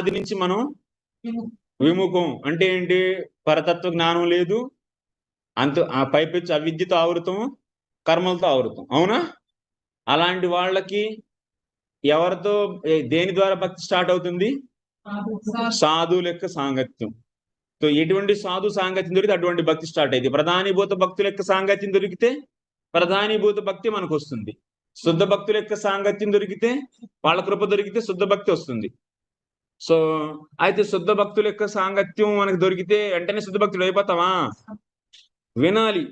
అది నుంచి మనం విముఖం అంటే ఏంటి? పరతత్వ జ్ఞానం లేదు, ఆ పైపెచ్చు అవిద్యతో ఆవృతం, కర్మలతో ఆవృతం. అవునా? అలాంటి వాళ్ళకి ఎవరితో దేని ద్వారా భక్తి స్టార్ట్ అవుతుంది? సాధువుల యొక్క సాంగత్యం. సో ఎటువంటి సాధు సాంగత్యం దొరికితే అటువంటి భక్తి స్టార్ట్ అయింది. ప్రధానీభూత భక్తుల యొక్క సాంగత్యం దొరికితే ప్రధానీభూత భక్తి మనకు వస్తుంది. శుద్ధ భక్తుల యొక్క సాంగత్యం దొరికితే, వాళ్ళ కృప దొరికితే శుద్ధ భక్తి వస్తుంది. సో అయితే శుద్ధ భక్తుల యొక్క సాంగత్యం మనకు దొరికితే వెంటనే శుద్ధ భక్తులు అయిపోతామా? వినాలి.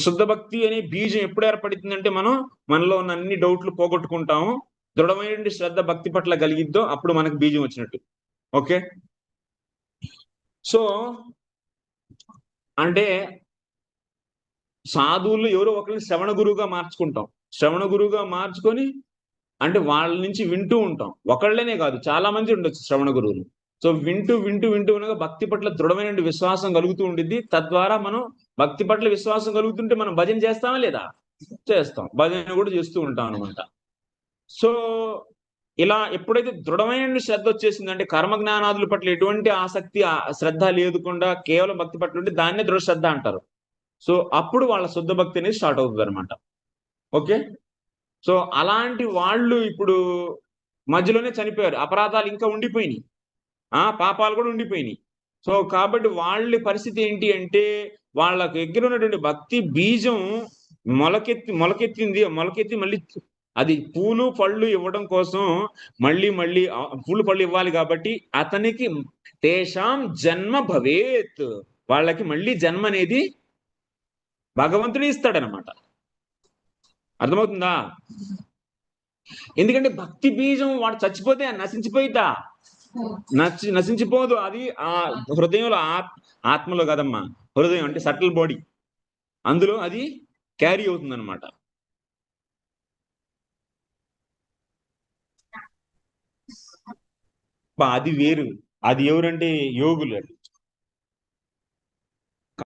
శుద్ధ భక్తి అనే బీజం ఎప్పుడు ఏర్పడుతుందంటే మనలో ఉన్న అన్ని డౌట్లు పోగొట్టుకుంటాము, దృఢమైన శ్రద్ధ భక్తి పట్ల కలిగిద్దో అప్పుడు మనకు బీజం వచ్చినట్టు. ఓకే, సో అంటే సాధువులు ఎవరో ఒకరిని శ్రవణ గురువుగా మార్చుకుంటాం. శ్రవణ గురువుగా మార్చుకొని అంటే వాళ్ళ నుంచి వింటూ ఉంటాం. ఒకళ్ళనే కాదు, చాలా మంది ఉండొచ్చు శ్రవణ గురువులు. సో వింటూ వింటూ వింటూ ఉండగా భక్తి పట్ల దృఢమైన విశ్వాసం కలుగుతూ ఉండిద్ది. తద్వారా మనం భక్తి పట్ల విశ్వాసం కలుగుతుంటే మనం భజన చేస్తామా లేదా? చేస్తాం. భజన కూడా చేస్తూ ఉంటాం అనమాట. సో ఇలా ఎప్పుడైతే దృఢమైన శ్రద్ధ వచ్చేసిందంటే కర్మ జ్ఞానాదుల పట్ల ఎటువంటి ఆసక్తి శ్రద్ధ లేకుండా కేవలం భక్తి పట్ల ఉంటే దాన్నే దృఢ శ్రద్ధ అంటారు. సో అప్పుడు వాళ్ళ శుద్ధ భక్తి అనేది స్టార్ట్ అవుతుంది అనమాట. ఓకే, సో అలాంటి వాళ్ళు ఇప్పుడు మధ్యలోనే చనిపోయారు. అపరాధాలు ఇంకా ఉండిపోయినాయి, పాపాలు కూడా ఉండిపోయినాయి. సో కాబట్టి వాళ్ళ పరిస్థితి ఏంటి అంటే వాళ్ళ దగ్గర ఉన్నటువంటి భక్తి బీజం మొలకెత్తి మళ్ళీ అది పూలు పళ్ళు ఇవ్వడం కోసం మళ్ళీ పూలు పళ్ళు ఇవ్వాలి కాబట్టి అతనికి తేషాం జన్మ భవేత్, వాళ్ళకి మళ్ళీ జన్మ అనేది భగవంతుడు ఇస్తాడనమాట. అర్థమవుతుందా? ఎందుకంటే భక్తి బీజం వాడు చచ్చిపోతే నశించిపోయిద్దా? నశించిపోదు. అది ఆ హృదయంలో ఆత్మలో కదమ్మా, హృదయం అంటే సటిల్ బాడీ, అందులో అది క్యారీ అవుతుంది అనమాట. అది వేరు. అది ఎవరంటే యోగులు.